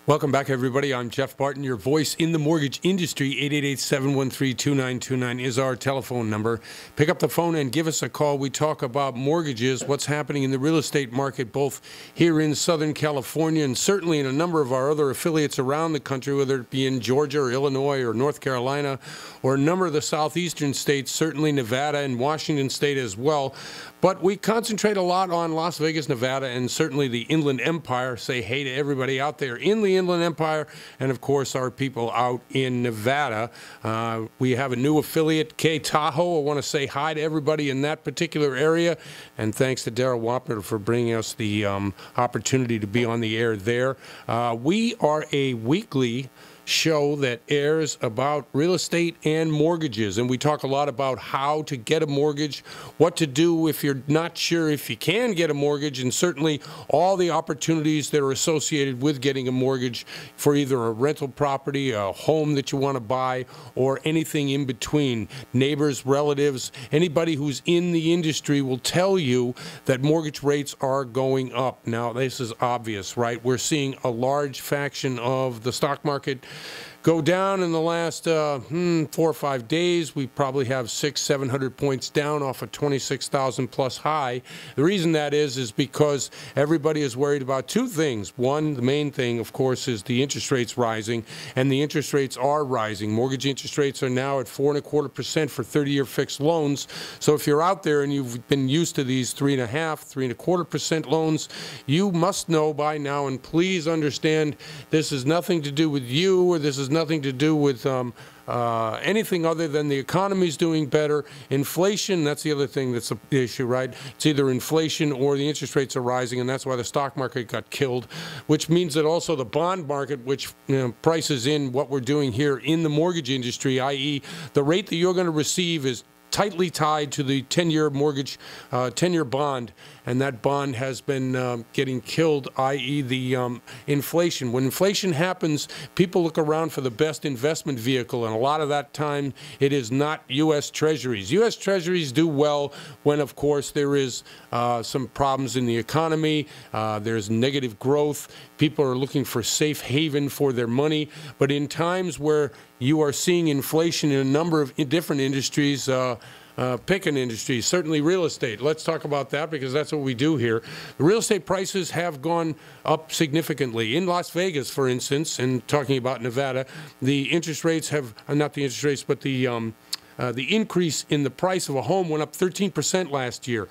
Welcome back, everybody. I'm Jeff Barton, your voice in the mortgage industry. 888-713-2929 is our telephone number. Pick up the phone and give us a call. We talk about mortgages, what's happening in the real estate market, both here in Southern California and certainly in a number of our other affiliates around the country, whether it be in Georgia or Illinois or North Carolina or a number of the southeastern states, certainly Nevada and Washington State as well. But we concentrate a lot on Las Vegas, Nevada, and certainly the Inland Empire. Say hey to everybody out there in the Inland Empire, and of course our people out in Nevada. We have a new affiliate, K Tahoe. I want to say hi to everybody in that particular area, and thanks to Daryl Wapner for bringing us the opportunity to be on the air there. We are a weekly show that airs about real estate and mortgages, and we talk a lot about how to get a mortgage, what to do if you're not sure if you can get a mortgage, and certainly all the opportunities that are associated with getting a mortgage for either a rental property, a home that you want to buy, or anything in between. Neighbors, relatives, anybody who's in the industry will tell you that mortgage rates are going up. Now, this is obvious, right? We're seeing a large faction of the stock market go down in the last 4 or 5 days. We probably have 600-700 points down off a 26,000 plus high. The reason that is because everybody is worried about two things. One, the main thing, of course, is the interest rates rising, and the interest rates are rising. Mortgage interest rates are now at 4.25% for 30-year fixed loans. So if you're out there and you've been used to these 3.5%, 3.25% loans, you must know by now, and please understand, this is nothing to do with you, or this is nothing to do with anything other than the economy's doing better. Inflation, that's the other thing that's the issue, right? It's either inflation or the interest rates are rising, and that's why the stock market got killed, which means that also the bond market, which prices in what we're doing here in the mortgage industry, i.e. the rate that you're going to receive is tightly tied to the 10-year mortgage, 10-year bond, and that bond has been getting killed, i.e. the inflation. When inflation happens, people look around for the best investment vehicle, and a lot of that time it is not U.S. Treasuries. U.S. Treasuries do well when, of course, there is some problems in the economy, there's negative growth, people are looking for safe haven for their money, but in times where you are seeing inflation in a number of different industries, pick an industry, certainly real estate. Let's talk about that because that's what we do here. The real estate prices have gone up significantly. In Las Vegas, for instance, and talking about Nevada, the interest rates have, not the interest rates, but the increase in the price of a home went up 13% last year.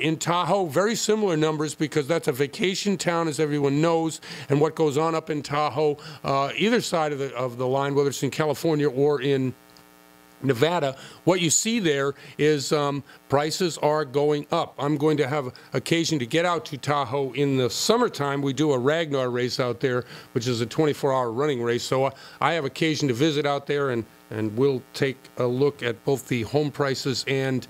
In Tahoe, very similar numbers because that's a vacation town, as everyone knows, and what goes on up in Tahoe, either side of the line, whether it's in California or in Nevada, what you see there is prices are going up. I'm going to have occasion to get out to Tahoe in the summertime. We do a Ragnar race out there, which is a 24-hour running race. So I have occasion to visit out there, and we'll take a look at both the home prices and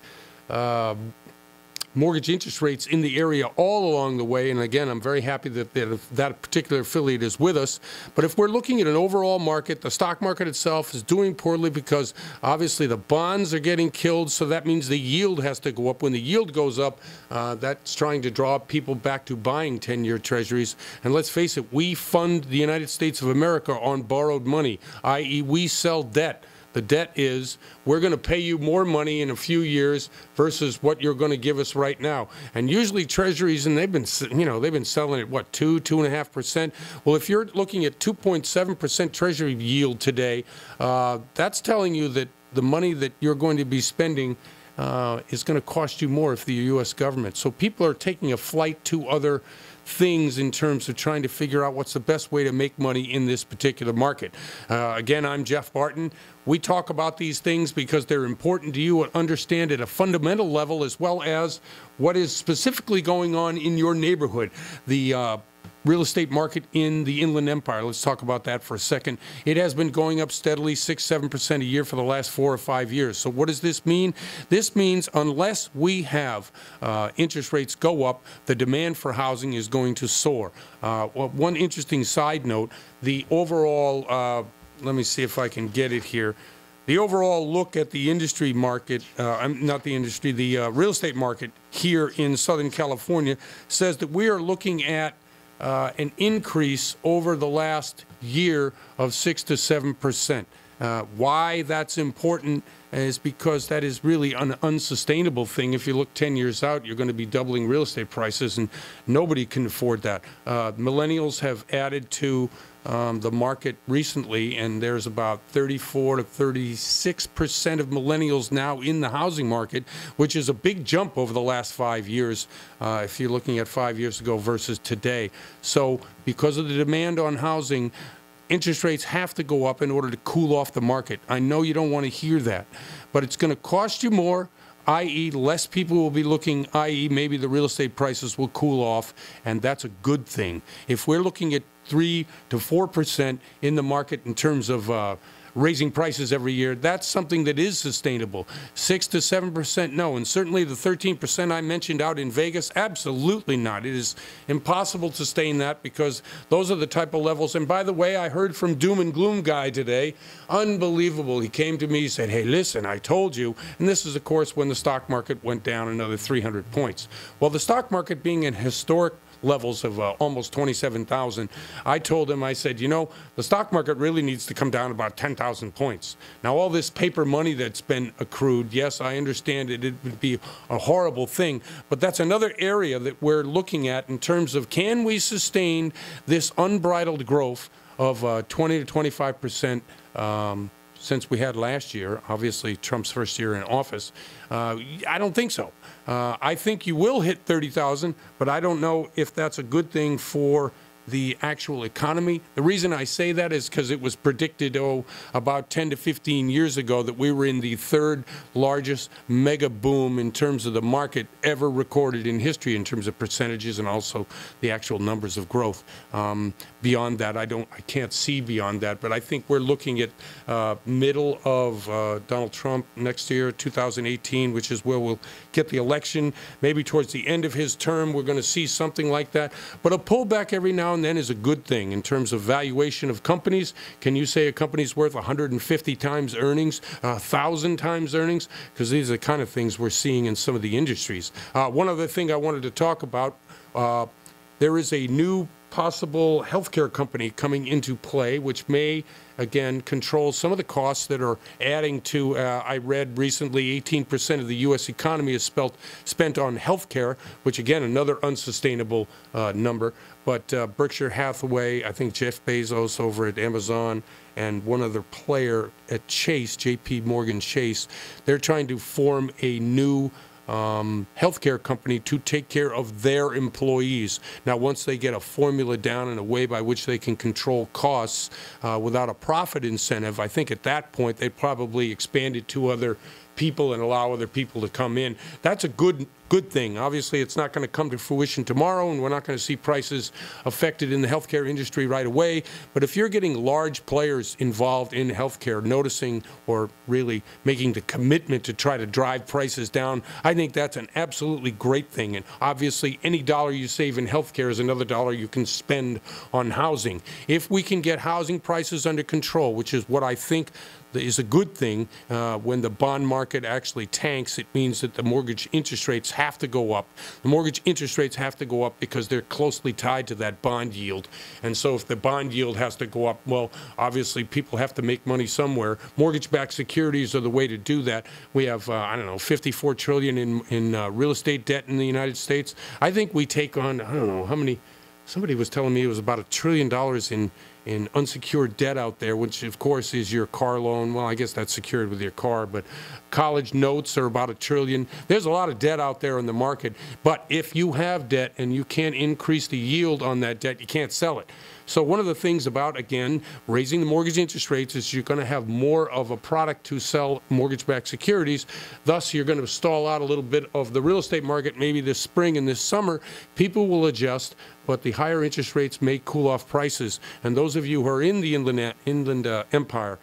mortgage interest rates in the area all along the way. And again, I'm very happy that that particular affiliate is with us. But if we're looking at an overall market, the stock market itself is doing poorly because obviously the bonds are getting killed, so that means the yield has to go up. When the yield goes up, that's trying to draw people back to buying 10-year treasuries. And let's face it, we fund the United States of America on borrowed money, i.e. we sell debt. The debt is, we're going to pay you more money in a few years versus what you're going to give us right now. And usually treasuries, and they've been selling at what, 2.5%. Well, if you're looking at 2.7% treasury yield today, that's telling you that the money that you're going to be spending is going to cost you more if the U.S. government. So people are taking a flight to other things in terms of trying to figure out what's the best way to make money in this particular market. Again, I'm Jeff Barton. We talk about these things because they're important to you and understand at a fundamental level as well as what is specifically going on in your neighborhood. The real estate market in the Inland Empire. Let's talk about that for a second. It has been going up steadily, 6-7% a year for the last 4 or 5 years. So what does this mean? This means unless we have interest rates go up, the demand for housing is going to soar. Well, one interesting side note, the overall, let me see if I can get it here. The overall look at the industry market, not the industry, the real estate market here in Southern California says that we are looking at an increase over the last year of 6 to 7%. Why that's important is because that is really an unsustainable thing. If you look 10 years out, you're going to be doubling real estate prices, and nobody can afford that. Millennials have added to the market recently, and there's about 34 to 36% of millennials now in the housing market, which is a big jump over the last 5 years, if you're looking at 5 years ago versus today. So because of the demand on housing, interest rates have to go up in order to cool off the market. I know you don't want to hear that, but it's going to cost you more, i.e. less people will be looking, i.e. maybe the real estate prices will cool off, and that's a good thing. If we're looking at 3 to 4% in the market in terms of raising prices every year, that's something that is sustainable. 6 to 7%, no. And certainly the 13% I mentioned out in Vegas, absolutely not. It is impossible to sustain that because those are the type of levels. And by the way, I heard from Doom and Gloom guy today. Unbelievable. He came to me, he said, hey, listen, I told you. And this is, of course, when the stock market went down another 300 points. Well, the stock market being in historic levels of almost 27,000. I told him, I said, you know, the stock market really needs to come down about 10,000 points. Now, all this paper money that's been accrued, yes, I understand it would be a horrible thing, but that's another area that we're looking at in terms of can we sustain this unbridled growth of 20 to 25% since we had last year, obviously Trump's first year in office. I don't think so. I think you will hit 30,000, but I don't know if that's a good thing for the actual economy. The reason I say that is because it was predicted, about 10 to 15 years ago that we were in the third largest mega boom in terms of the market ever recorded in history in terms of percentages and also the actual numbers of growth. Beyond that, I can't see beyond that, but I think we're looking at middle of Donald Trump next year, 2018, which is where we'll get the election. Maybe towards the end of his term, we're going to see something like that. But a pullback every now and then is a good thing in terms of valuation of companies. Can you say a company's worth 150 times earnings, 1,000 times earnings? Because these are the kind of things we're seeing in some of the industries. One other thing I wanted to talk about, there is a new possible healthcare company coming into play, which may, again, control some of the costs that are adding to, I read recently, 18% of the U.S. economy is spent on healthcare, which, again, another unsustainable number. But Berkshire Hathaway, I think Jeff Bezos over at Amazon, and one other player at Chase, J.P. Morgan Chase, they're trying to form a new healthcare company to take care of their employees. Now, once they get a formula down and a way by which they can control costs without a profit incentive, I think at that point they probably expand it to other people and allow other people to come in. That's a good thing. Obviously, it's not going to come to fruition tomorrow, and we're not going to see prices affected in the healthcare industry right away. But if you're getting large players involved in healthcare noticing or really making the commitment to try to drive prices down, I think that's an absolutely great thing. And obviously, any dollar you save in healthcare is another dollar you can spend on housing. If we can get housing prices under control, which is what I think is a good thing, when the bond market actually tanks, it means that the mortgage interest rates have to go up. The mortgage interest rates have to go up because they're closely tied to that bond yield. And so if the bond yield has to go up, well, obviously people have to make money somewhere. Mortgage-backed securities are the way to do that. We have, I don't know, $54 trillion in real estate debt in the United States. I think we take on, I don't know, how many, somebody was telling me it was about $1 trillion in unsecured debt out there, which of course is your car loan. Well, I guess that's secured with your car, but college notes are about $1 trillion. There's a lot of debt out there in the market, but if you have debt and you can't increase the yield on that debt, you can't sell it. So one of the things about, again, raising the mortgage interest rates is you're going to have more of a product to sell mortgage-backed securities. Thus, you're going to stall out a little bit of the real estate market maybe this spring and this summer. People will adjust, but the higher interest rates may cool off prices. And those of you who are in the Inland Empire,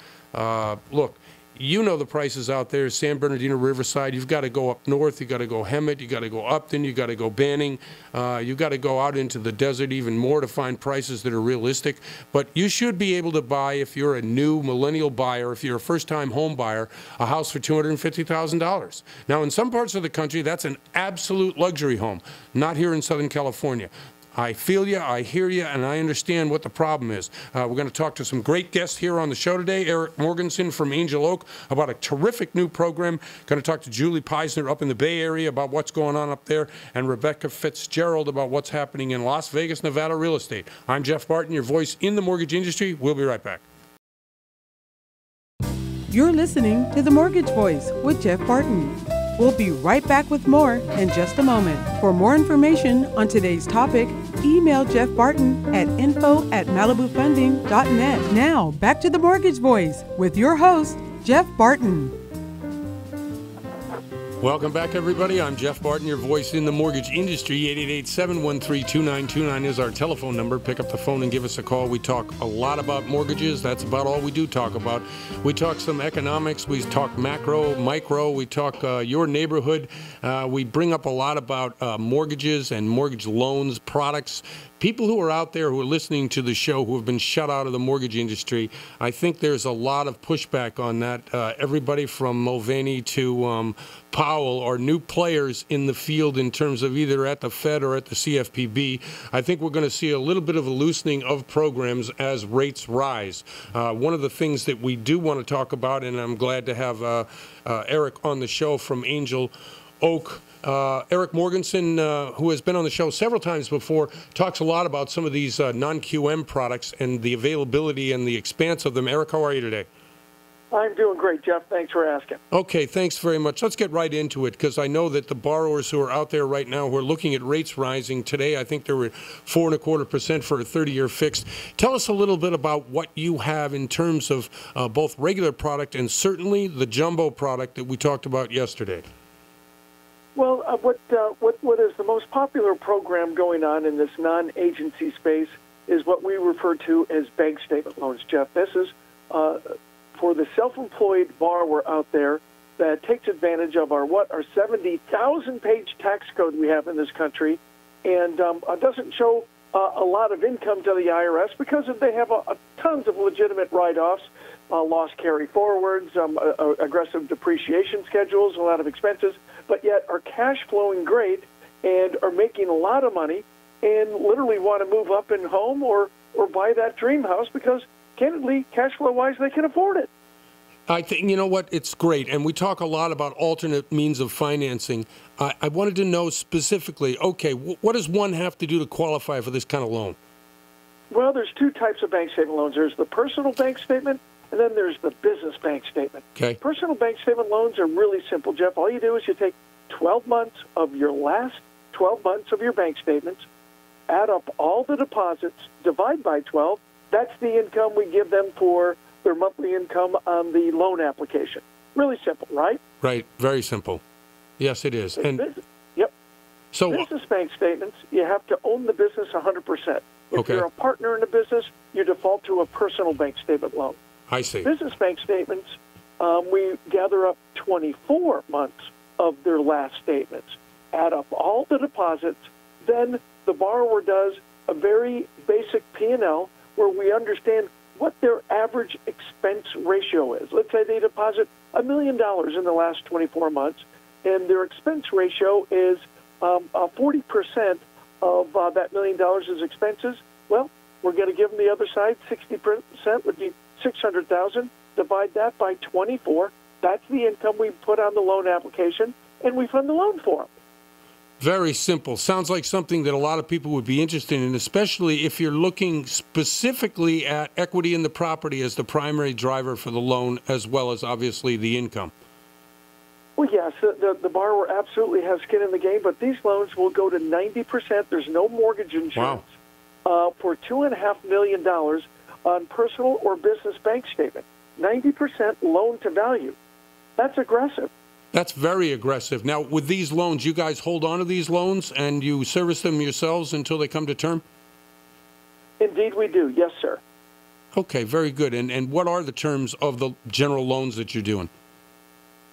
look, you know the prices out there, San Bernardino, Riverside. You've got to go up north. You've got to go Hemet. You've got to go Upton. You've got to go Banning. You've got to go out into the desert even more to find prices that are realistic. But you should be able to buy, if you're a new millennial buyer, if you're a first-time home buyer, a house for $250,000. Now, in some parts of the country, that's an absolute luxury home. Not here in Southern California. I feel you, I hear you, and I understand what the problem is. We're going to talk to some great guests here on the show today. Eric Morganson from Angel Oak about a terrific new program. Going to talk to Julie Peisner up in the Bay Area about what's going on up there, and Rebecca Fitzgerald about what's happening in Las Vegas, Nevada real estate. I'm Jeff Barton, your voice in the mortgage industry. We'll be right back. You're listening to The Mortgage Voice with Jeff Barton. We'll be right back with more in just a moment. For more information on today's topic, email Jeff Barton at info@malibufunding.net. Now, back to The Mortgage Voice with your host, Jeff Barton. Welcome back, everybody. I'm Jeff Barton, your voice in the mortgage industry. 888-713-2929 is our telephone number. Pick up the phone and give us a call. We talk a lot about mortgages. That's about all we do talk about. We talk some economics. We talk macro, micro. We talk your neighborhood. We bring up a lot about mortgages and mortgage loans, products. People who are out there who are listening to the show who have been shut out of the mortgage industry, I think there's a lot of pushback on that. Everybody from Mulvaney to Powell are new players in the field in terms of either at the Fed or at the CFPB. I think we're going to see a little bit of a loosening of programs as rates rise. One of the things that we do want to talk about, and I'm glad to have Eric on the show from Angel Oak. Eric Morganson, who has been on the show several times before, talks a lot about some of these non-QM products and the availability and the expanse of them. Eric, how are you today? I'm doing great, Jeff. Thanks for asking. Okay, thanks very much. Let's get right into it, because I know that the borrowers who are out there right now who are looking at rates rising today, I think they were 4.25% for a 30-year fixed. Tell us a little bit about what you have in terms of both regular product and certainly the jumbo product that we talked about yesterday. Well, what is the most popular program going on in this non-agency space is what we refer to as bank statement loans, Jeff. This is for the self-employed borrower out there that takes advantage of our 70,000-page tax code we have in this country, and doesn't show a lot of income to the IRS because they have tons of legitimate write-offs, loss carry forwards, aggressive depreciation schedules, a lot of expenses, but yet are cash flowing great and are making a lot of money and literally want to move up in home or buy that dream house because, candidly, cash flow wise, they can afford it. I think, you know what, it's great. And we talk a lot about alternate means of financing. I wanted to know specifically, okay, what does one have to do to qualify for this kind of loan? Well, there's two types of bank statement loans. There's the personal bank statement, and then there's the business bank statement. Okay. Personal bank statement loans are really simple, Jeff. All you do is you take 12 months of your last 12 months of your bank statements, add up all the deposits, divide by 12. That's the income we give them for their monthly income on the loan application. Really simple, right? Right. Very simple. Yes, it is. Yep. So business bank statements, you have to own the business 100%. If you're a partner in a business, you default to a personal bank statement loan. I see. Business bank statements, we gather up 24 months of their last statements, add up all the deposits, then the borrower does a very basic P&L where we understand what their average expense ratio is. Let's say they deposit $1 million in the last 24 months, and their expense ratio is 40% of that $1 million as expenses. Well, we're going to give them the other side. 60% would be $600,000. Divide that by 24. That's the income we put on the loan application, and we fund the loan for them. Very simple. Sounds like something that a lot of people would be interested in, especially if you're looking specifically at equity in the property as the primary driver for the loan, as well as obviously the income. Well, yes, the borrower absolutely has skin in the game, but these loans will go to 90%. There's no mortgage insurance for $2.5 million on personal or business bank statement. 90% loan to value. That's aggressive. That's very aggressive. Now, with these loans, you guys hold on to these loans and you service them yourselves until they come to term? Indeed, we do. Yes, sir. Okay, very good. And what are the terms of the general loans that you're doing?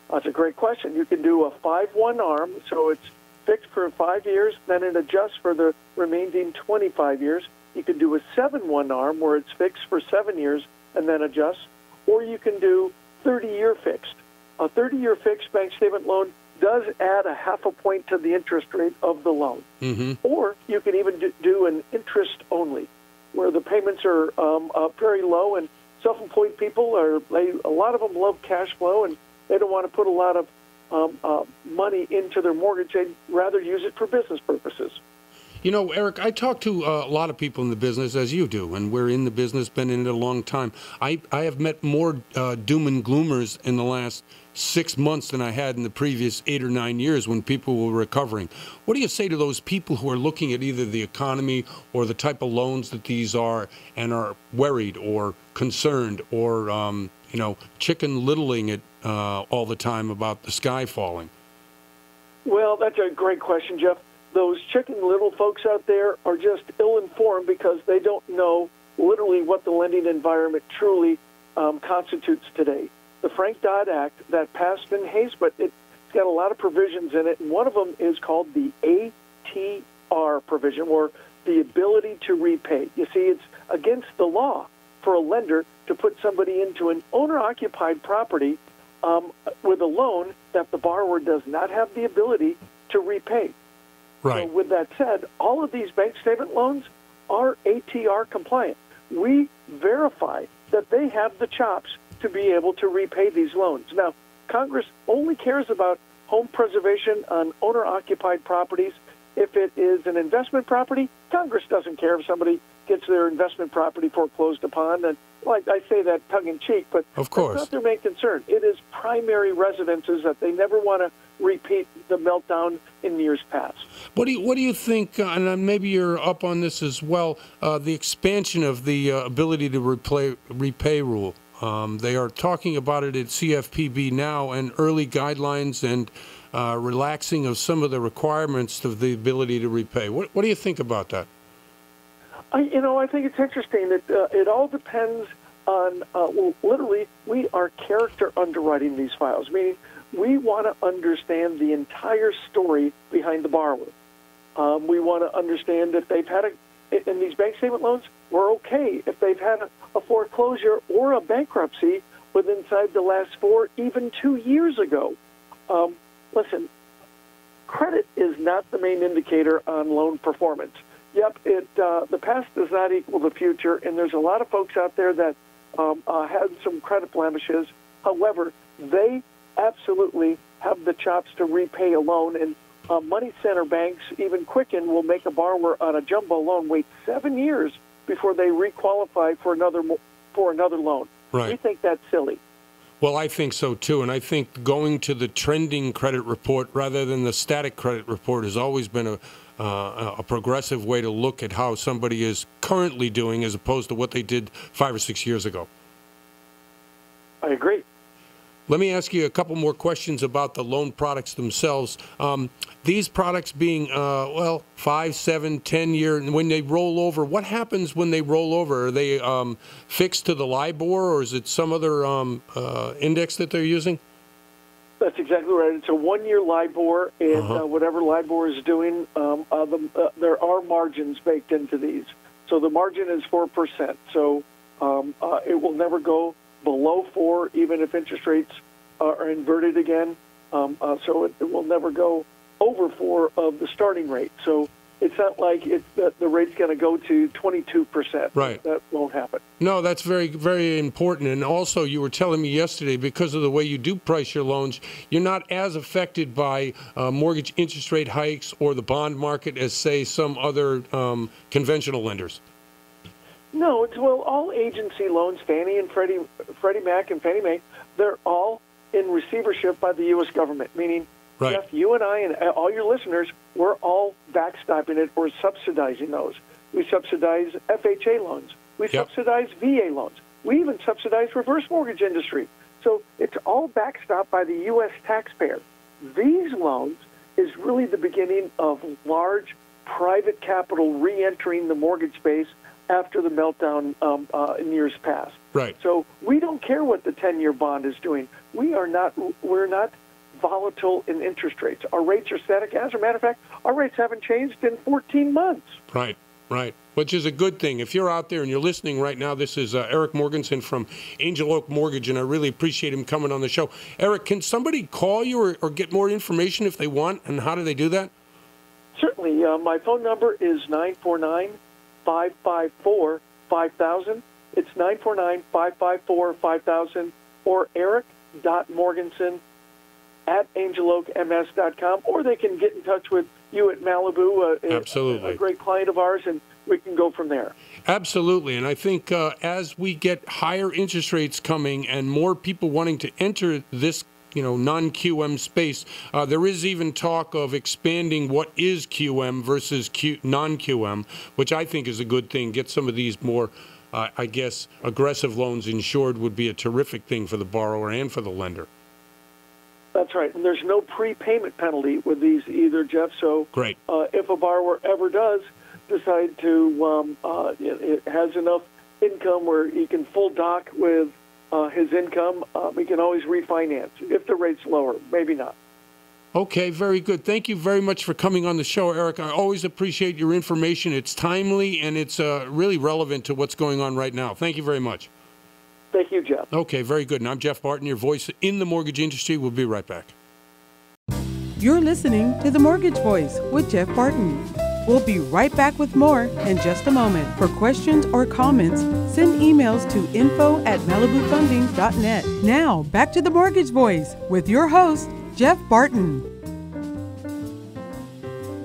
That's a great question. You can do a 5-1 arm, so it's fixed for 5 years, then it adjusts for the remaining 25 years. You can do a 7-1 arm where it's fixed for 7 years and then adjusts, or you can do 30-year fixed. A 30-year fixed bank statement loan does add a half a point to the interest rate of the loan. Or you can even do an interest only, where the payments are very low, and self-employed people a lot of them love cash flow, and they don't want to put a lot of money into their mortgage. They'd rather use it for business purposes. You know, Eric, I talk to a lot of people in the business, as you do, and we're in the business, been in it a long time. I have met more doom and gloomers in the last 6 months than I had in the previous 8 or 9 years when people were recovering. What do you say to those people who are looking at either the economy or the type of loans that these are and are worried or concerned or, chicken littling it all the time about the sky falling? Well, that's a great question, Jeff. Those chicken little folks out there are just ill-informed because they don't know literally what the lending environment truly constitutes today. The Frank-Dodd Act that passed in haste, but it's got a lot of provisions in it, and one of them is called the ATR provision, or the ability to repay. You see, it's against the law for a lender to put somebody into an owner-occupied property with a loan that the borrower does not have the ability to repay. Right. So with that said, all of these bank statement loans are ATR compliant. We verify that they have the chops to be able to repay these loans. Now, Congress only cares about home preservation on owner-occupied properties. If it is an investment property, Congress doesn't care if somebody gets their investment property foreclosed upon. And like I say that tongue-in-cheek, but of course, that's not their main concern. It is primary residences that they never want to repeat the meltdown in years past. What do you think, and maybe you're up on this as well, the expansion of the ability to repay rule? They are talking about it at CFPB now, and early guidelines and relaxing of some of the requirements of the ability to repay. What do you think about that? I think it's interesting that it all depends on, literally, we are character underwriting these files, meaning we want to understand the entire story behind the borrower. We want to understand if they've had in these bank statement loans, we're okay if they've had a foreclosure or a bankruptcy within inside the last 4, even 2 years ago. Listen, credit is not the main indicator on loan performance. Yep, the past does not equal the future, and there's a lot of folks out there that had some credit blemishes. However, they absolutely have the chops to repay a loan, and money center banks, even Quicken, will make a borrower on a jumbo loan wait 7 years before they requalify for another loan. Right. We think that's silly. Well, I think so too, and I think going to the trending credit report rather than the static credit report has always been a progressive way to look at how somebody is currently doing as opposed to what they did 5 or 6 years ago. I agree. Let me ask you a couple more questions about the loan products themselves. These products being, 5, 7, 10 year, and when they roll over, what happens when they roll over? Are they fixed to the LIBOR, or is it some other index that they're using? That's exactly right. It's a 1-year LIBOR, and whatever LIBOR is doing, there are margins baked into these. So the margin is 4%. So it will never go below 4, even if interest rates are inverted again. So it will never go over 4 of the starting rate. So it's not like the rate's going to go to 22%. Right. That won't happen. No, that's very, very important. And also, you were telling me yesterday, because of the way you do price your loans, you're not as affected by mortgage interest rate hikes or the bond market as, say, some other conventional lenders. No, all agency loans, Fannie and Freddie Mac and Fannie Mae, they're all in receivership by the U.S. government, meaning, right. Jeff, you and I and all your listeners, we're all backstopping it or subsidizing those. We subsidize FHA loans. We subsidize VA loans. We even subsidize reverse mortgage industry. So it's all backstopped by the U.S. taxpayer. These loans is really the beginning of large private capital re-entering the mortgage space after the meltdown in years past. Right. So we don't care what the 10-year bond is doing. We're not volatile in interest rates. Our rates are static. As a matter of fact, our rates haven't changed in 14 months. Right, right. which is a good thing. If you're out there and you're listening right now, this is Eric Morganson from Angel Oak Mortgage, and I really appreciate him coming on the show. Eric, can somebody call you or get more information if they want, and how do they do that? Certainly. My phone number is 949-554-5000. It's 949-554-5000, or eric.morganson@angeloakms.com, or they can get in touch with you at Malibu, Absolutely. a great client of ours, and we can go from there. Absolutely. And I think as we get higher interest rates coming and more people wanting to enter this non-QM space, there is even talk of expanding what is QM versus non-QM, which I think is a good thing. Get some of these more, aggressive loans insured would be a terrific thing for the borrower and for the lender. That's right. And there's no prepayment penalty with these either, Jeff. So great. If a borrower ever does decide to, it has enough income where he can full dock with his income, we can always refinance if the rate's lower. Maybe not. Okay, very good. Thank you very much for coming on the show, Eric. I always appreciate your information. It's timely and it's really relevant to what's going on right now. Thank you very much. Thank you, Jeff. Okay, very good. And I'm Jeff Barton, your voice in the mortgage industry. We'll be right back. You're listening to The Mortgage Voice with Jeff Barton. We'll be right back with more in just a moment. For questions or comments, send emails to info@malibufunding.net. Now, back to The Mortgage Voice with your host, Jeff Barton.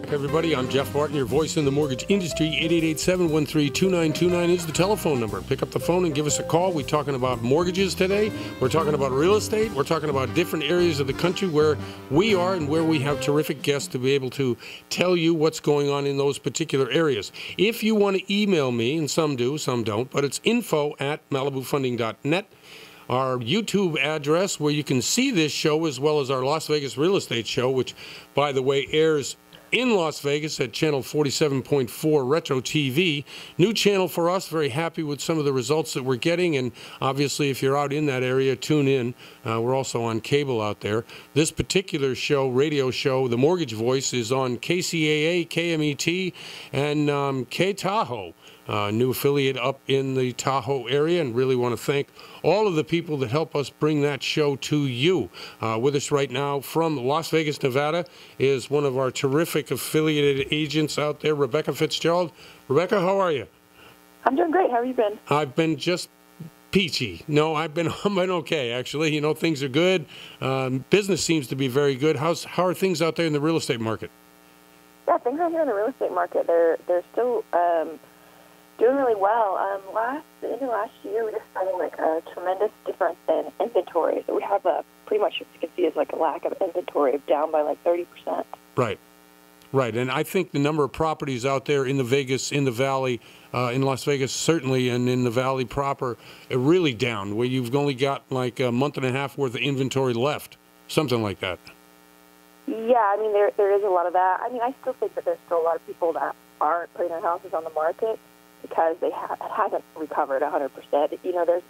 Everybody, I'm Jeff Barton, your voice in the mortgage industry. 888-713-2929 is the telephone number. Pick up the phone and give us a call. We're talking about mortgages today. We're talking about real estate. We're talking about different areas of the country where we are and where we have terrific guests to be able to tell you what's going on in those particular areas. If you want to email me, and some do, some don't, but it's info@malibufunding.net. Our YouTube address where you can see this show as well as our Las Vegas real estate show, which, by the way, airs in Las Vegas at channel 47.4 Retro TV. New channel for us. Very happy with some of the results that we're getting. And obviously, if you're out in that area, tune in. We're also on cable out there. This particular show, radio show, The Mortgage Voice, is on KCAA, KMET, and K-Tahoe. New affiliate up in the Tahoe area, and really want to thank all of the people that help us bring that show to you. With us right now from Las Vegas, Nevada, is one of our terrific affiliated agents out there, Rebecca Fitzgerald. Rebecca, how are you? I'm doing great. How have you been? I've been just peachy. No, I've been okay, actually. Things are good. Business seems to be very good. How are things out there in the real estate market? Yeah, things out here in the real estate market, they're still doing really well. The end of last year, we just found a tremendous difference in inventory. So we have pretty much, as you can see, is a lack of inventory, down by 30%. Right. And I think the number of properties out there in the Valley, in Las Vegas certainly, and in the Valley proper, are really down, where you've only got a month and a half worth of inventory left, something like that. Yeah, there is a lot of that. I still think that there's still a lot of people that aren't putting their houses on the market because it hasn't recovered 100%. There's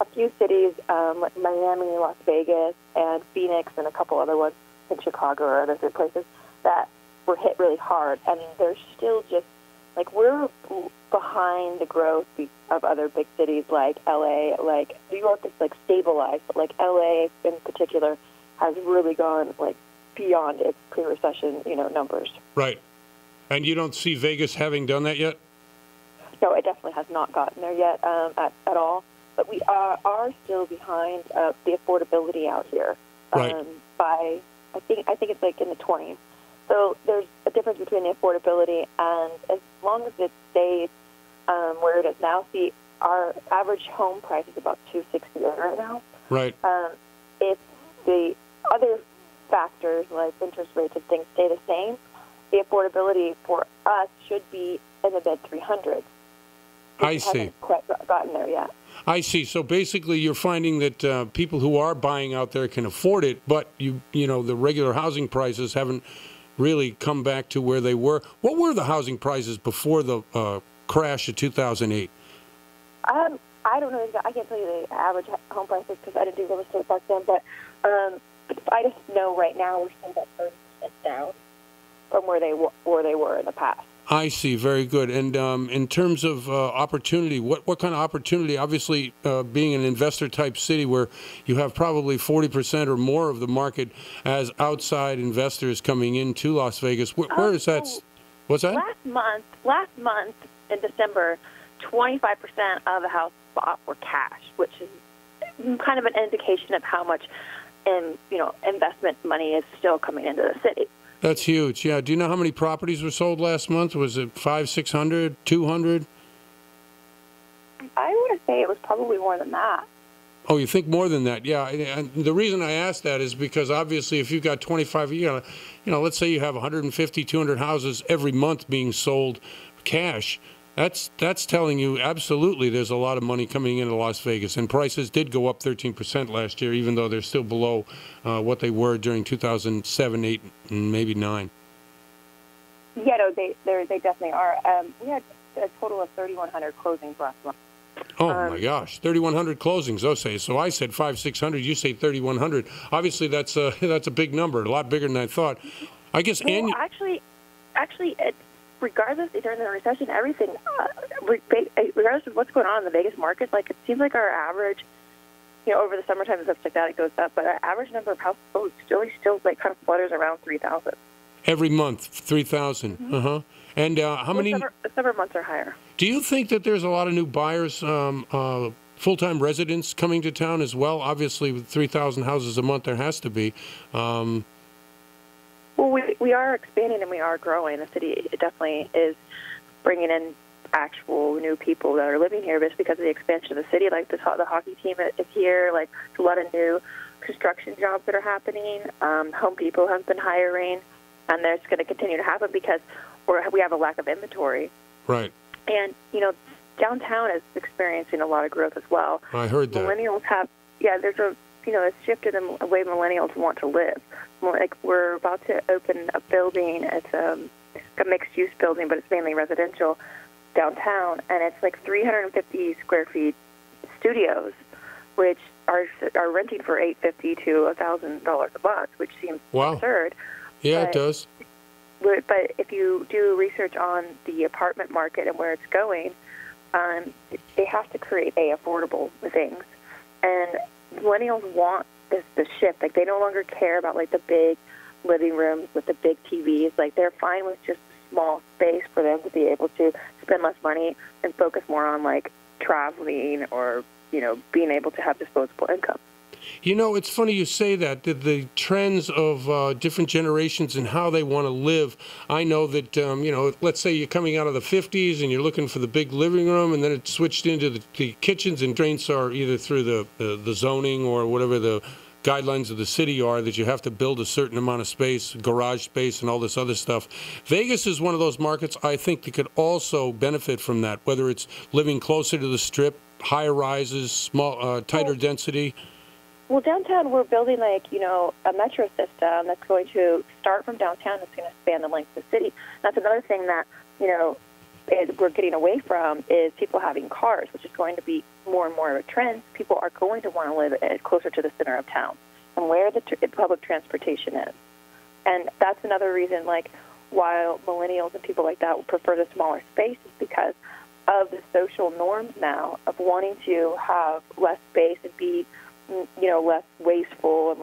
a few cities, like Miami, Las Vegas, and Phoenix, and a couple other ones, in Chicago or other places, that were hit really hard. And they're still just, we're behind the growth of other big cities like L.A., New York is, stabilized, but, L.A. in particular has really gone, beyond its pre-recession, numbers. Right. And you don't see Vegas having done that yet? No, it definitely has not gotten there yet at all. But we are still behind the affordability out here. Right. I think it's in the 20s. So there's a difference between the affordability, and as long as it stays where it is now, see, our average home price is about $268 right now. Right. If the other factors like interest rates and things stay the same, the affordability for us should be in the mid-300s. I see. Haven't quite gotten there yet. I see. So basically, you're finding that people who are buying out there can afford it, but the regular housing prices haven't really come back to where they were. What were the housing prices before the crash of 2008? I don't know. I can't tell you the average home prices because I didn't do real estate back then. But I just know right now we're still about 30% down from where they were in the past. I see. Very good. And in terms of opportunity, what kind of opportunity? Obviously, being an investor-type city where you have probably 40% or more of the market as outside investors coming into Las Vegas, where is that? What's that? Last month in December, 25% of the houses bought were cash, which is kind of an indication of how much, investment money is still coming into the city. That's huge. Yeah. Do you know how many properties were sold last month? Was it 500, 600, 200? I would say it was probably more than that. Oh, you think more than that? Yeah. And the reason I ask that is because obviously if you've got 25, let's say you have 150, 200 houses every month being sold cash. That's telling you absolutely there's a lot of money coming into Las Vegas. And prices did go up 13% last year, even though they're still below what they were during 2007, 8, and maybe 9. Yeah, no, they definitely are. We had a total of 3,100 closings last month. Oh, my gosh, 3,100 closings, okay. So I said 500, 600, you say 3,100. Obviously, that's a big number, a lot bigger than I thought. I guess actually, it's regardless, during the recession, everything, regardless of what's going on in the Vegas market, it seems like our average, over the summertime and stuff like that, it goes up, but our average number of houses sold still kind of flutters around 3,000. Every month, 3,000. Mm-hmm. Uh-huh. And how many? The summer months are higher. Do you think that there's a lot of new buyers, full-time residents coming to town as well? Obviously, with 3,000 houses a month, there has to be. Well, we are expanding and we are growing. The city definitely is bringing in actual new people that are living here just because of the expansion of the city. Like the hockey team is here. Like a lot of new construction jobs that are happening. Home Depot has been hiring, and that's going to continue to happen because we have a lack of inventory. Right. And downtown is experiencing a lot of growth as well. I heard that. Millennials have there's a shift in the way millennials want to live. Like we're about to open a building. It's a mixed-use building, but it's mainly residential downtown, and it's like 350 square feet studios, which are renting for $850 to $1,000 a month, which seems absurd. Yeah, it does. But if you do research on the apartment market and where it's going, they have to create affordable things, and millennials want this shift. Like they no longer care about the big living rooms with the big TVs. Like they're fine with just a small space for them to be able to spend less money and focus more on traveling or being able to have disposable income. It's funny you say that, the trends of different generations and how they want to live. I know that, let's say you're coming out of the 50s and you're looking for the big living room, and then it switched into the kitchens and drains are either through the zoning or whatever the guidelines of the city are that you have to build a certain amount of space, garage space, and all this other stuff. Vegas is one of those markets I think that could also benefit from that, whether it's living closer to the Strip, higher rises, tighter density. Well, downtown, we're building a metro system that's going to start from downtown. That's going to span the length of the city. That's another thing that we're getting away from is people having cars, which is going to be more and more of a trend. People are going to want to live closer to the center of town and where the public transportation is. And that's another reason, while millennials and people like that would prefer the smaller spaces, because of the social norms now of wanting to have less space and be less wasteful and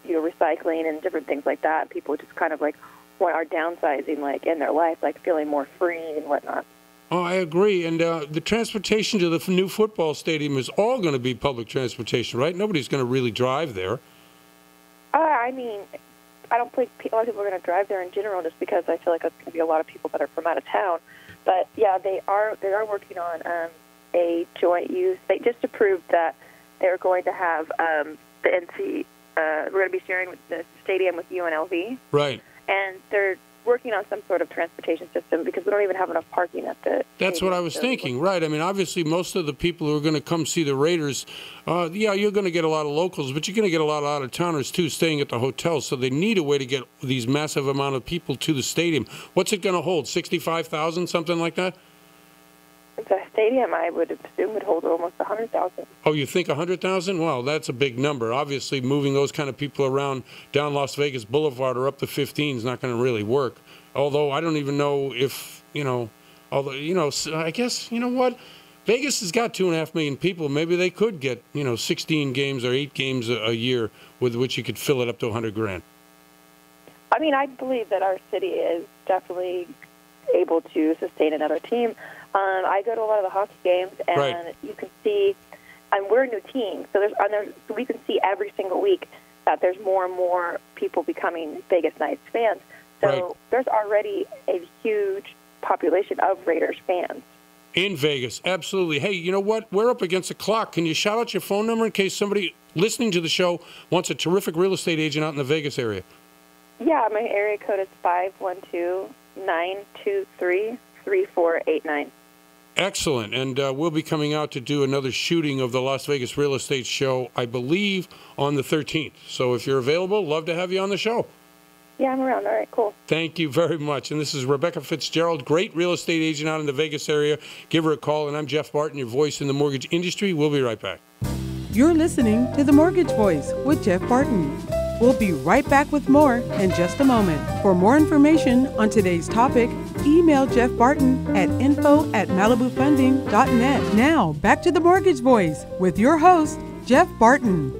recycling and different things like that. People just kind of are downsizing in their life, feeling more free and whatnot. Oh, I agree. And the transportation to the new football stadium is all going to be public transportation, right? Nobody's going to really drive there. I don't think a lot of people are going to drive there in general, just because I feel like there's going to be a lot of people that are from out of town. But yeah, they are working on a joint use. They just approved that they're going to have the NC. We're going to be sharing with the stadium with UNLV. Right. And they're working on some sort of transportation system because we don't even have enough parking at the That's stadium. what I was thinking, right. Obviously, most of the people who are going to come see the Raiders, you're going to get a lot of locals, but you're going to get a lot of out-of-towners, too, staying at the hotels. So they need a way to get these massive amount of people to the stadium. What's it going to hold, 65,000, something like that? The stadium, I would assume, would hold almost 100,000. Oh, you think 100,000? Well, that's a big number. Obviously, moving those kind of people around down Las Vegas Boulevard or up the 15 is not going to really work. Although I don't even know if, although, I guess, you know what? Vegas has got 2.5 million people. Maybe they could get, 16 games or 8 games a year with which you could fill it up to $100,000. I mean, I believe that our city is definitely able to sustain another team. I go to a lot of the hockey games, and right. You can see, and we're a new team, so we can see every single week that there's more and more people becoming Vegas Knights fans. So right. There's already a huge population of Raiders fans. In Vegas, absolutely. Hey, you know what? We're up against the clock. Can you shout out your phone number in case somebody listening to the show wants a terrific real estate agent out in the Vegas area? Yeah, my area code is 512-923-3489. Excellent. And we'll be coming out to do another shooting of the Las Vegas Real Estate Show, I believe, on the 13th. So if you're available, love to have you on the show. Yeah, I'm around. All right, cool. Thank you very much. And this is Rebecca Fitzgerald, great real estate agent out in the Vegas area. Give her a call. And I'm Jeff Barton, your voice in the mortgage industry. We'll be right back. You're listening to The Mortgage Voice with Jeff Barton. We'll be right back with more in just a moment. For more information on today's topic, email Jeff Barton at info@malibufunding.net. Now, back to The Mortgage Voice with your host, Jeff Barton.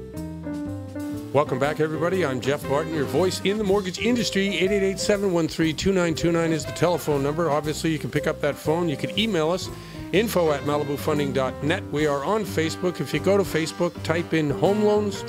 Welcome back, everybody. I'm Jeff Barton, your voice in the mortgage industry. 888-713-2929 is the telephone number. Obviously, you can pick up that phone. You can email us, info@malibufunding.net. We are on Facebook. If you go to Facebook, type in Home Loans,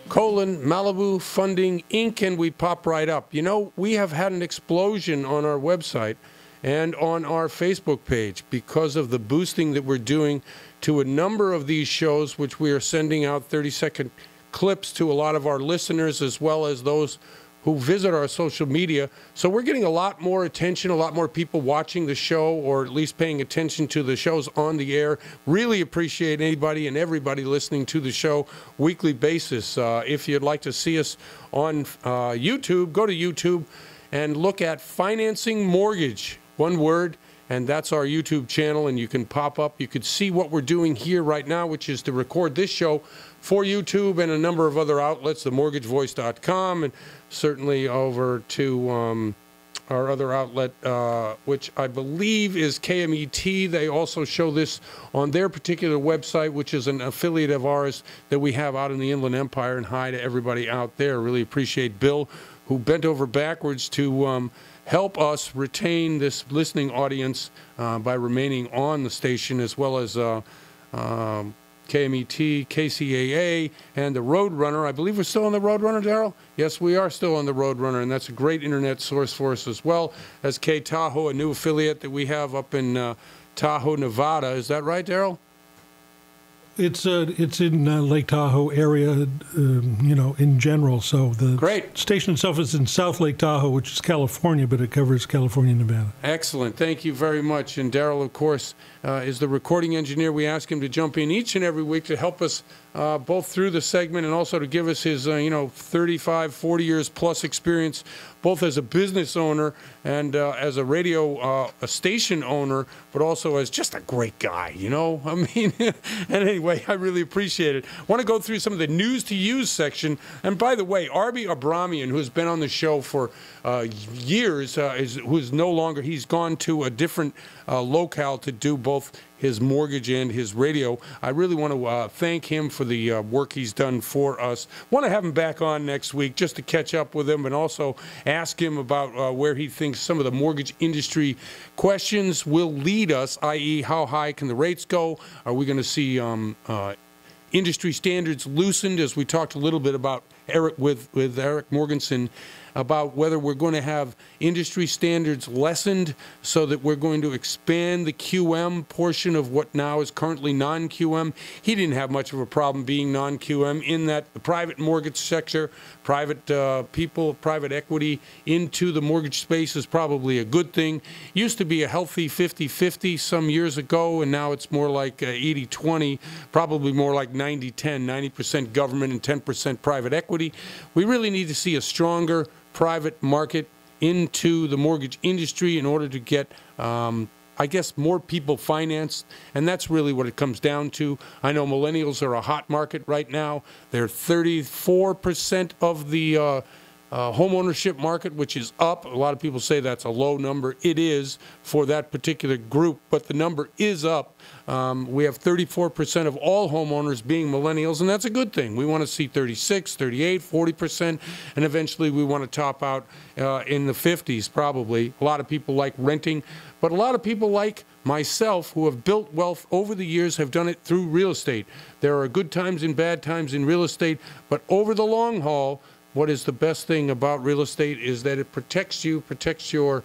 Malibu Funding Inc., and we pop right up. You know, we have had an explosion on our website and on our Facebook page because of the boosting that we're doing to a number of these shows, which we are sending out 30-second clips to a lot of our listeners as well as those who visit our social media. So we're getting a lot more attention, a lot more people watching the show or at least paying attention to the shows on the air. Really appreciate anybody and everybody listening to the show weekly basis. If you'd like to see us on YouTube, go to YouTube and look at Financing Mortgage, one word, and that's our YouTube channel, and you can pop up. You could see what we're doing here right now, which is to record this show for YouTube and a number of other outlets, themortgagevoice.com, and certainly over to our other outlet, which I believe is KMET. They also show this on their particular website, which is an affiliate of ours that we have out in the Inland Empire. And hi to everybody out there. Really appreciate Bill, who bent over backwards to help us retain this listening audience by remaining on the station, as well as KMET, KCAA, and the Roadrunner. I believe we're still on the Roadrunner, Daryl? Yes, we are still on the Roadrunner, and that's a great internet source for us, as well as K-Tahoe, a new affiliate that we have up in Tahoe, Nevada. Is that right, Daryl? It's in Lake Tahoe area, in general. So the Great. Station itself is in South Lake Tahoe, which is California, but it covers California and Nevada. Excellent. Thank you very much. And Daryl, of course, is the recording engineer. We ask him to jump in each and every week to help us both through the segment and also to give us his, 35, 40 years plus experience, both as a business owner and as a radio a station owner, but also as just a great guy, I mean, and anyway, I really appreciate it. I want to go through some of the news to use section. And by the way, Arby Abramian, who's been on the show for years, who's no longer, he's gone to a different locale to do both his mortgage and his radio. I really want to thank him for the work he's done for us. Want to have him back on next week just to catch up with him and also ask him about where he thinks some of the mortgage industry questions will lead us, i.e. how high can the rates go? Are we going to see industry standards loosened, as we talked a little bit about with Eric Morganson, about whether we're going to have industry standards lessened so that we're going to expand the QM portion of what now is currently non-QM. He didn't have much of a problem being non-QM in that the private mortgage sector, private people, private equity into the mortgage space is probably a good thing. Used to be a healthy 50-50 some years ago, and now it's more like 80-20, probably more like 90-10, 90% government and 10% private equity. We really need to see a stronger private market into the mortgage industry in order to get, I guess, more people financed, and that's really what it comes down to. I know millennials are a hot market right now. They're 34% of the home ownership market, which is up. A lot of people say that's a low number. It is for that particular group, but the number is up. We have 34% of all homeowners being millennials, and that's a good thing. We want to see 36, 38, 40%, and eventually we want to top out in the 50s probably. A lot of people like renting, but a lot of people like myself who have built wealth over the years have done it through real estate. There are good times and bad times in real estate, but over the long haul, what is the best thing about real estate is that it protects you, protects your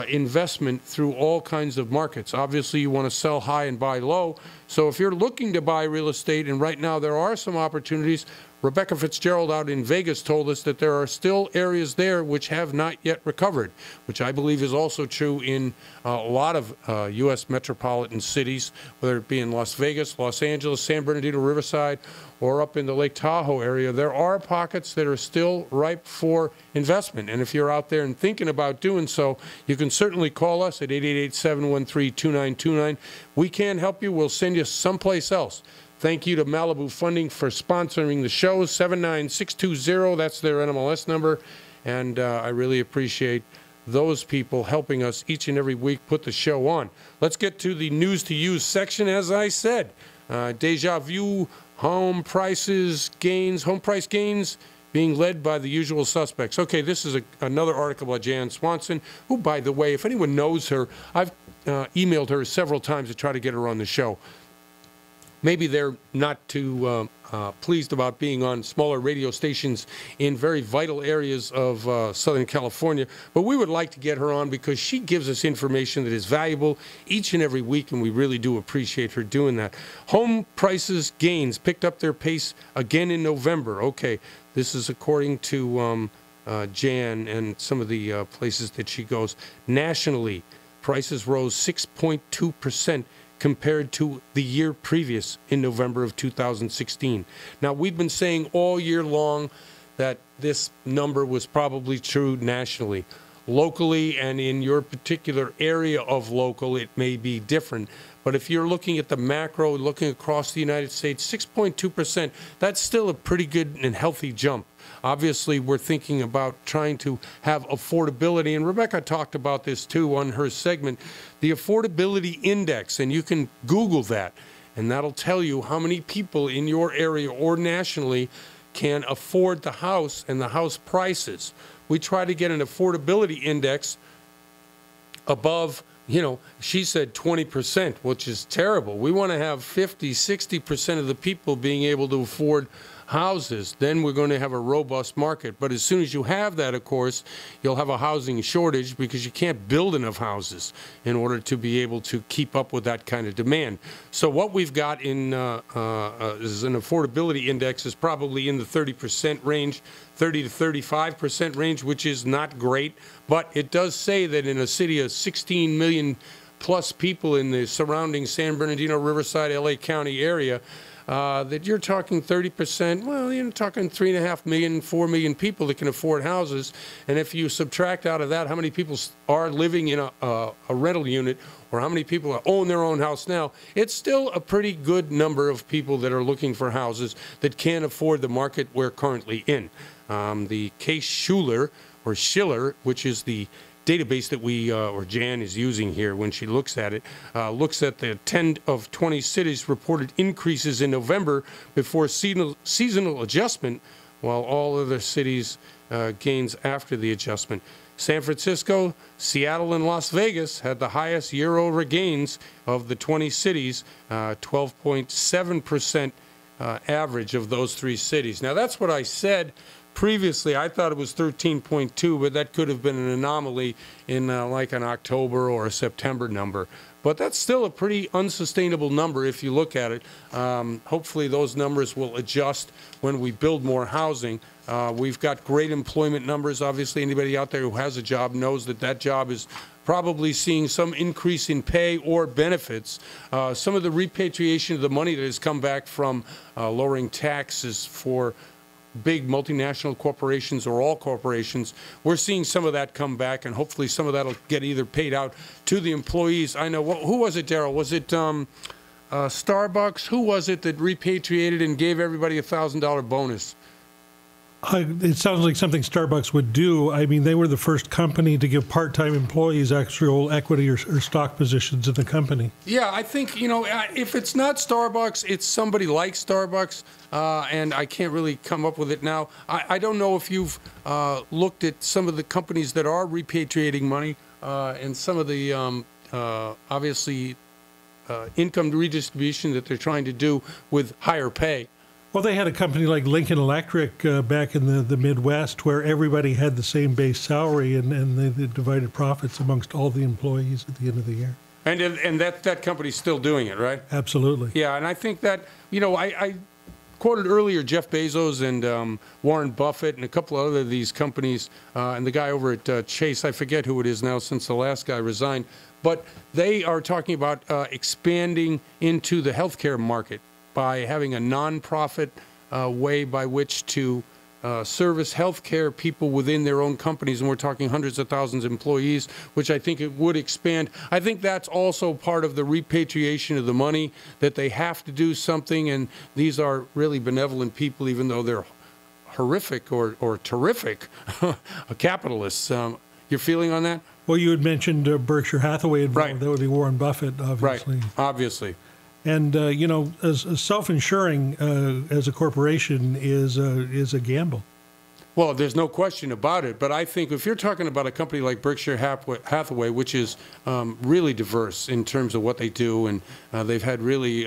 investment through all kinds of markets. Obviously, you want to sell high and buy low. So if you're looking to buy real estate, and right now there are some opportunities, Rebecca Fitzgerald out in Vegas told us that there are still areas there which have not yet recovered, which I believe is also true in a lot of U.S. metropolitan cities, whether it be in Las Vegas, Los Angeles, San Bernardino, Riverside, or up in the Lake Tahoe area. There are pockets that are still ripe for investment. And if you're out there and thinking about doing so, you can certainly call us at 888-713-2929. We can help you. We'll send you someplace else. Thank you to Malibu Funding for sponsoring the show, 79620. That's their NMLS number. And I really appreciate those people helping us each and every week put the show on. Let's get to the news to use section. As I said, Deja Vu, home prices gains, home price gains being led by the usual suspects. Okay, this is another article by Jan Swanson, who, by the way, if anyone knows her, I've emailed her several times to try to get her on the show. Maybe they're not too pleased about being on smaller radio stations in very vital areas of Southern California, but we would like to get her on because she gives us information that is valuable each and every week, and we really do appreciate her doing that. Home prices gains picked up their pace again in November. Okay, this is according to Jan and some of the places that she goes. Nationally, prices rose 6.2% compared to the year previous in November of 2016. Now, we've been saying all year long that this number was probably true nationally. Locally and in your particular area of local, it may be different. But if you're looking at the macro, looking across the United States, 6.2%, that's still a pretty good and healthy jump. Obviously, we're thinking about trying to have affordability, and Rebecca talked about this too on her segment, the affordability index, and you can Google that, and that'll tell you how many people in your area or nationally can afford the house and the house prices. We try to get an affordability index above, you know, she said 20%, which is terrible. We want to have 50, 60% of the people being able to afford houses. Then we're going to have a robust market. But as soon as you have that, of course, you'll have a housing shortage because you can't build enough houses in order to be able to keep up with that kind of demand. So what we've got in is an affordability index is probably in the 30% range, 30 to 35% range, which is not great. But it does say that in a city of 16 million plus people in the surrounding San Bernardino, Riverside, LA County area, that you're talking 30%, well, you're talking 3.5 million, 4 million people that can afford houses. And if you subtract out of that how many people are living in a rental unit or how many people own their own house now, it's still a pretty good number of people that are looking for houses that can't afford the market we're currently in. The Case-Shiller, or Schiller, which is the database that we, or Jan is using here when she looks at it, looks at the 10 of 20 cities reported increases in November before seasonal adjustment, while all other cities gains after the adjustment. San Francisco, Seattle, and Las Vegas had the highest year-over gains of the 20 cities, 12.7% average of those three cities. Now, that's what I said previously. I thought it was 13.2, but that could have been an anomaly in like an October or a September number. But that's still a pretty unsustainable number if you look at it. Hopefully those numbers will adjust when we build more housing. We've got great employment numbers. Obviously, anybody out there who has a job knows that that job is probably seeing some increase in pay or benefits. Some of the repatriation of the money that has come back from lowering taxes for big multinational corporations or all corporations, we're seeing some of that come back, and hopefully some of that will get either paid out to the employees. I know, who was it, Daryl? Was it Starbucks? Who was it that repatriated and gave everybody a $1,000 bonus? It sounds like something Starbucks would do. I mean, they were the first company to give part-time employees actual equity or stock positions in the company. Yeah, I think, if it's not Starbucks, it's somebody like Starbucks, and I can't really come up with it now. I don't know if you've looked at some of the companies that are repatriating money and some of the, obviously, income redistribution that they're trying to do with higher pay. Well, they had a company like Lincoln Electric back in the Midwest where everybody had the same base salary, and they divided profits amongst all the employees at the end of the year. And that company's still doing it, right? Absolutely. Yeah, and I think that, I quoted earlier Jeff Bezos and Warren Buffett and a couple of other of these companies, and the guy over at Chase, I forget who it is now since the last guy resigned, but they are talking about expanding into the healthcare market by having a nonprofit way by which to service healthcare people within their own companies, and we're talking hundreds of thousands of employees, which I think it would expand. I think that's also part of the repatriation of the money, that they have to do something, and these are really benevolent people, even though they're horrific or terrific capitalists. Your feeling on that? Well, you had mentioned Berkshire Hathaway involved. Right. That would be Warren Buffett, obviously. Right, obviously. And, as self-insuring as a corporation is a gamble. Well, there's no question about it. But I think if you're talking about a company like Berkshire Hathaway, which is really diverse in terms of what they do, and they've had really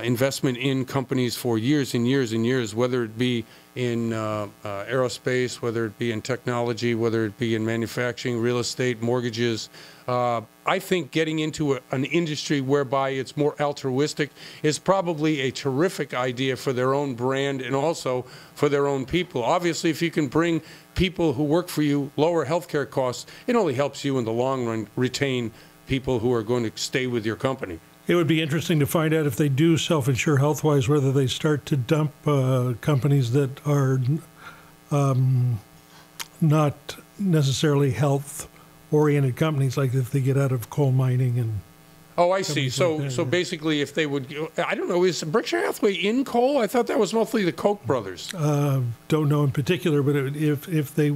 investment in companies for years and years and years, whether it be in aerospace, whether it be in technology, whether it be in manufacturing, real estate, mortgages. I think getting into an industry whereby it's more altruistic is probably a terrific idea for their own brand and also for their own people. Obviously, if you can bring people who work for you lower healthcare costs, it only helps you in the long run retain people who are going to stay with your company. It would be interesting to find out if they do self-insure health-wise, whether they start to dump companies that are not necessarily health-oriented companies, like if they get out of coal mining and... Oh, I see. So like that, so yeah. Basically, if they would... I don't know, is Berkshire Hathaway in coal? I thought that was mostly the Koch brothers. Don't know in particular, but if they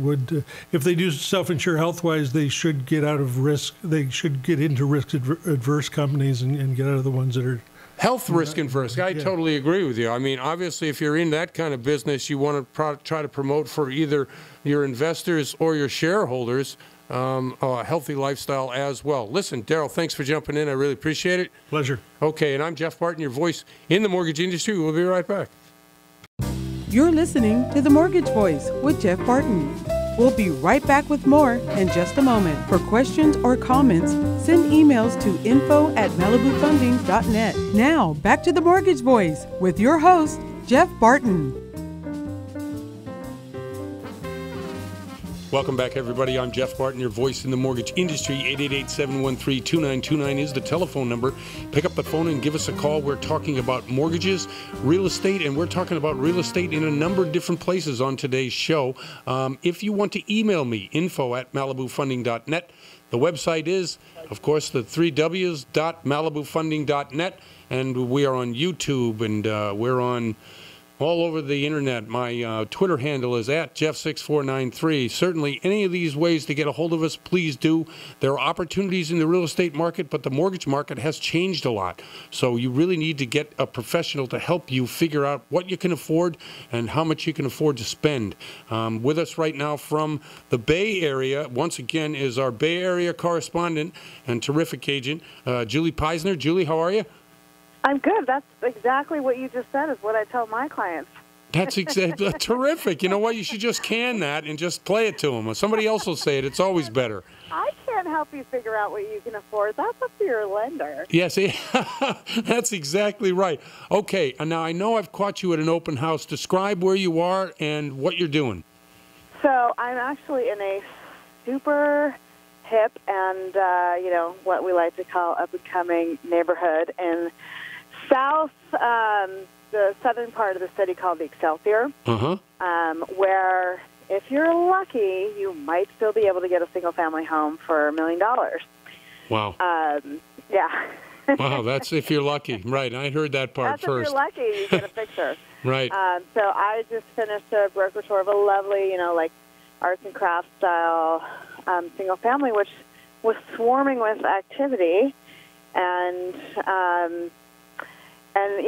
do self-insure health-wise, they should get out of risk. They should get into risk-adverse companies and get out of the ones that are... Health risk adverse. I totally agree with you. I mean, obviously, if you're in that kind of business, you want to try to promote for either your investors or your shareholders a healthy lifestyle as well. Listen, Daryl, thanks for jumping in. I really appreciate it. Pleasure. Okay, and I'm Jeff Barton, your voice in the mortgage industry. We'll be right back. You're listening to The Mortgage Voice with Jeff Barton. We'll be right back with more in just a moment. For questions or comments, send emails to info@malibufunding.net. Now, back to The Mortgage Voice with your host, Jeff Barton. Welcome back, everybody. I'm Jeff Barton, your voice in the mortgage industry. 888-713-2929 is the telephone number. Pick up the phone and give us a call. We're talking about mortgages, real estate, and we're talking about real estate in a number of different places on today's show. If you want to email me, info@malibufunding.net. The website is, of course, the 3Ws.malibufunding.net, and we are on YouTube, and we're on all over the internet. My Twitter handle is @Jeff6493. Certainly, any of these ways to get a hold of us, please do. There are opportunities in the real estate market, but the mortgage market has changed a lot. So you really need to get a professional to help you figure out what you can afford and how much you can afford to spend. With us right now from the Bay Area, once again, is our Bay Area correspondent and terrific agent, Julie Peisner. Julie, how are you? I'm good. That's exactly what you just said is what I tell my clients. That's exactly terrific. You know what? You should just can that and just play it to them. Somebody else will say it. It's always better. I can't help you figure out what you can afford. That's up to your lender. Yes, that's exactly right. Okay, and now I know I've caught you at an open house. Describe where you are and what you're doing. So I'm actually in a super hip and, what we like to call up-and-coming neighborhood in the southern part of the city called the Excelsior, where if you're lucky, you might still be able to get a single-family home for $1 million. Wow. Yeah. Wow, that's if you're lucky. Right, I heard that part that's first. If you're lucky, you get a picture. Right. So I just finished a broker tour of a lovely, like arts and crafts style single family, which was swarming with activity. And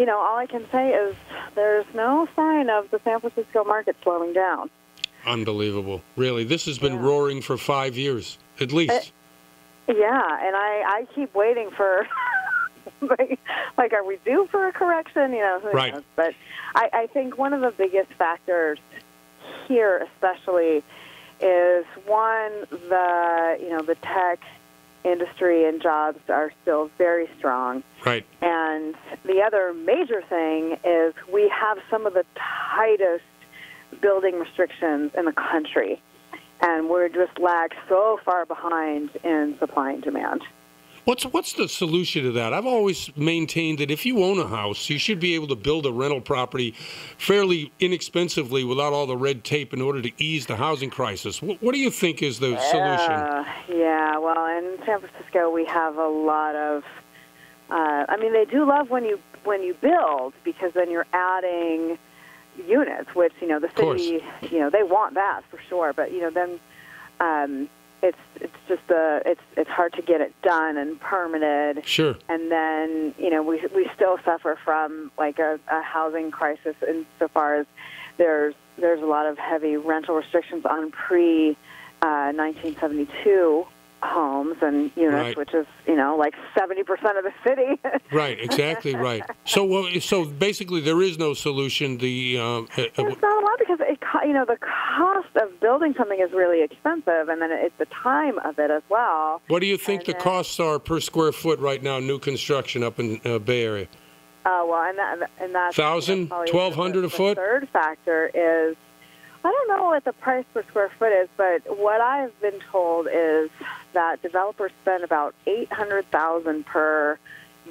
all I can say is there's no sign of the San Francisco market slowing down. Unbelievable. Really. This has been roaring for 5 years, at least. Yeah, and I keep waiting for, like, are we due for a correction? Who Right. knows? But I think one of the biggest factors here especially is, one, the tech industry and jobs are still very strong. Right. And the other major thing is we have some of the tightest building restrictions in the country, and we're just lag so far behind in supply and demand. What's the solution to that? I've always maintained that if you own a house, you should be able to build a rental property fairly inexpensively without all the red tape in order to ease the housing crisis. What do you think is the solution? Yeah, well, in San Francisco we have a lot of, they do love when you build, because then you're adding units, which, the city, they want that for sure, but, then it's just it's hard to get it done and permitted. Sure. And then we still suffer from like a housing crisis insofar as there's a lot of heavy rental restrictions on pre 1972 homes and units, Right. which is like 70% of the city. Right. Exactly. Right. So basically, there is no solution. It's not a lot because the cost of building something is really expensive, and then it's the time of it as well. What do you think the costs are per square foot right now, new construction up in Bay Area? Well, and that's 1,000, 1,200 a foot. The third factor is, I don't know what the price per square foot is, but what I've been told is that developers spend about $800,000 per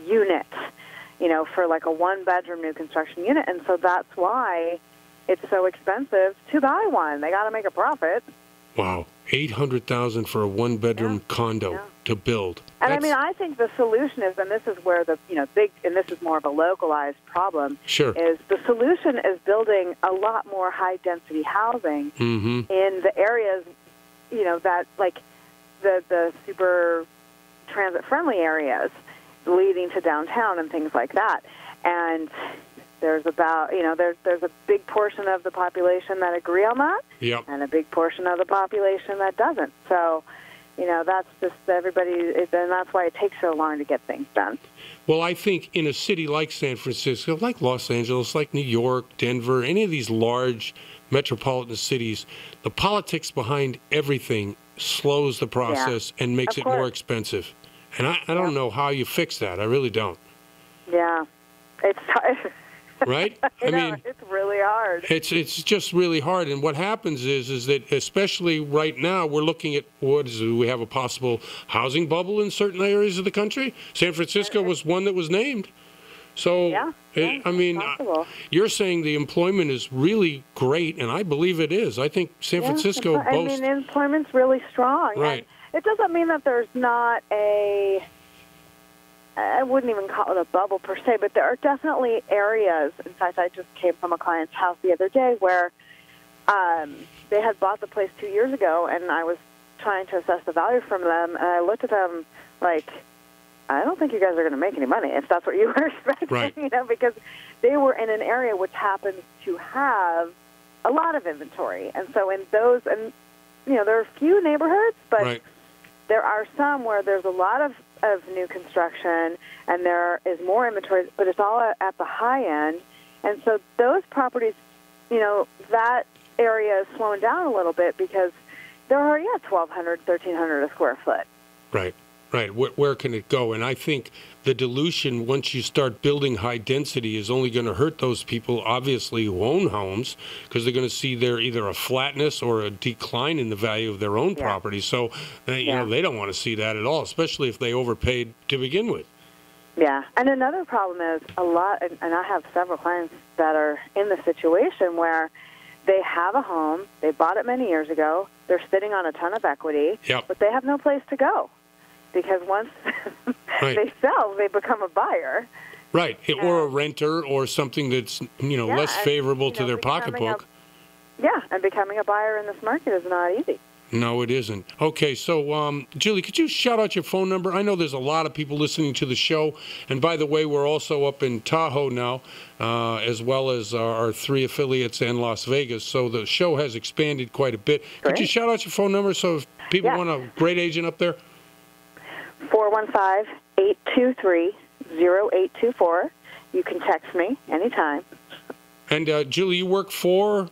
unit, for like a one-bedroom new construction unit, and so that's why it's so expensive to buy one. They got to make a profit. Wow, $800,000 for a one-bedroom condo to build. And I think the solution is, and this is where the big, and this is more of a localized problem. Sure. Is the solution is building a lot more high-density housing in the areas, that like the super transit-friendly areas leading to downtown and things like that. And there's about, there's a big portion of the population that agree on that, and a big portion of the population that doesn't. So, that's just everybody, and that's why it takes so long to get things done. Well, I think in a city like San Francisco, like Los Angeles, like New York, Denver, any of these large metropolitan cities, the politics behind everything slows the process and makes it more expensive. And I don't know how you fix that. I really don't. Yeah. It's right? It's really hard. It's just really hard. And what happens is that, especially right now, we're looking at we have a possible housing bubble in certain areas of the country. San Francisco was one that was named. So, you're saying the employment is really great, and I believe it is. I think San Francisco boasts... employment's really strong. Right. And it doesn't mean that there's not I wouldn't even call it a bubble per se, but there are definitely areas. In fact, I just came from a client's house the other day where they had bought the place 2 years ago, and I was trying to assess the value from them, and I looked at them like, I don't think you guys are going to make any money if that's what you were expecting, right. Because they were in an area which happens to have a lot of inventory. And so in those, and, there are a few neighborhoods, but right. there are some where there's a lot of new construction and there is more inventory, but it's all at the high end. And so those properties, that area is slowing down a little bit because they're already at $1,200, $1,300 a square foot. Right. Right. Where can it go? And I think the dilution, once you start building high density, is only going to hurt those people, obviously, who own homes, because they're going to see there either a flatness or a decline in the value of their own property. So, they don't want to see that at all, especially if they overpaid to begin with. Yeah. And another problem is and I have several clients that are in the situation where they have a home, they bought it many years ago, they're sitting on a ton of equity, but they have no place to go. Because once they sell, they become a buyer. Right, or a renter or something that's, less favorable to their pocketbook. And becoming a buyer in this market is not easy. No, it isn't. Okay, so, Julie, could you shout out your phone number? I know there's a lot of people listening to the show. And by the way, we're also up in Tahoe now, as well as our 3 affiliates in Las Vegas. So the show has expanded quite a bit. Great. Could you shout out your phone number so if people want a great agent up there? 415-823-0824. You can text me anytime. And, Julie, you work for?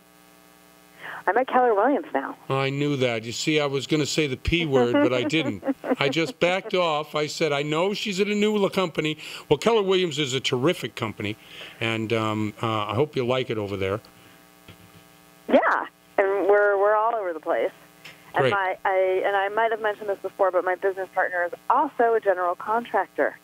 I'm at Keller Williams now. I knew that. You see, I was going to say the P word, but I didn't. I just backed off. I said, I know she's at a new company. Well, Keller Williams is a terrific company, and I hope you like it over there. Yeah, and we're all over the place. And Great. I might have mentioned this before, but my business partner is also a general contractor.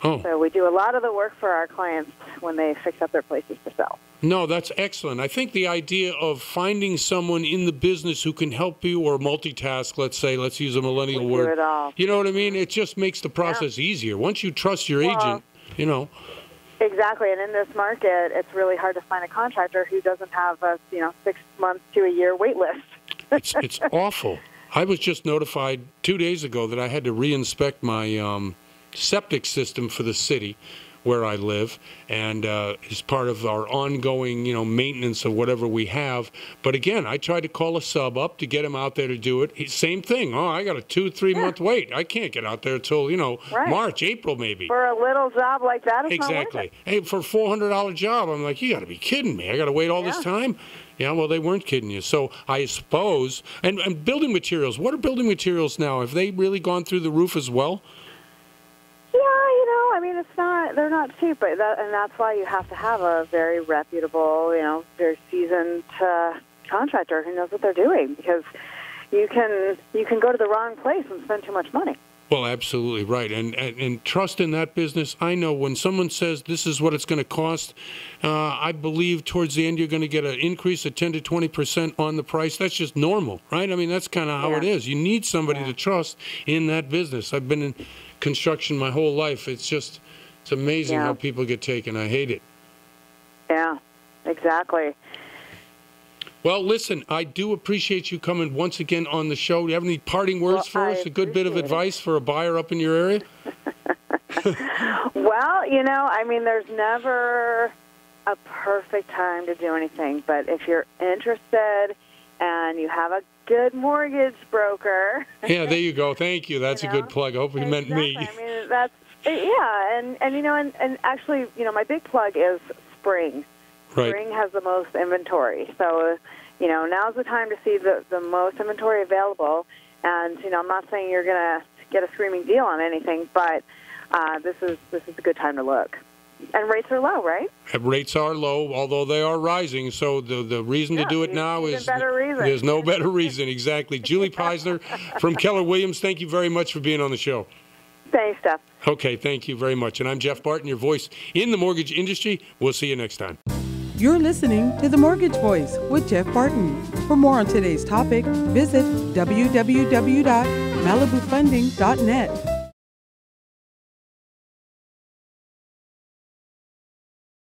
Oh. So we do a lot of the work for our clients when they fix up their places to sell. No, that's excellent. I think the idea of finding someone in the business who can help you or multitask, let's use a millennial word. Do it all. You know what I mean? It just makes the process easier. Once you trust your agent, Exactly, and in this market, it's really hard to find a contractor who doesn't have a 6 months to a year wait list. It's awful. I was just notified 2 days ago that I had to re-inspect my septic system for the city where I live, and as part of our ongoing, maintenance of whatever we have. But again, I tried to call a sub up to get him out there to do it. Same thing. Oh, I got a 2-3 month wait. I can't get out there till March, April, maybe. For a little job like that, it's exactly. not worth it. Hey, for a $400 job, I'm like, you got to be kidding me. I got to wait all this time. Yeah, well, they weren't kidding you. So I suppose, and building materials. What are building materials now? Have they really gone through the roof as well? Yeah, they're not cheap, and that's why you have to have a very reputable, very seasoned contractor who knows what they're doing, because you can go to the wrong place and spend too much money. Well, absolutely right. And trust in that business. I know when someone says this is what it's going to cost, I believe towards the end you're going to get an increase of 10 to 20% on the price. That's just normal, right? I mean, that's kind of how it is. You need somebody to trust in that business. I've been in construction my whole life. It's amazing how people get taken. I hate it. Yeah, exactly. Well, listen, I do appreciate you coming once again on the show. Do you have any parting words for us? A good bit of advice for a buyer up in your area? Well, there's never a perfect time to do anything. But if you're interested and you have a good mortgage broker. Yeah, there you go. Thank you. That's a good plug. I hope you meant me. I mean, that's, and actually, my big plug is Spring. Right. Spring has the most inventory. So, now's the time to see the most inventory available. And, I'm not saying you're going to get a screaming deal on anything, but this is a good time to look. And rates are low, right? Rates are low, although they are rising. So the reason to do it now is there's no better reason. Exactly. Julie Peisner from Keller Williams, thank you very much for being on the show. Thanks, Jeff. Okay, thank you very much. And I'm Jeff Barton, your voice in the mortgage industry. We'll see you next time. You're listening to The Mortgage Voice with Jeff Barton. For more on today's topic, visit www.malibufunding.net.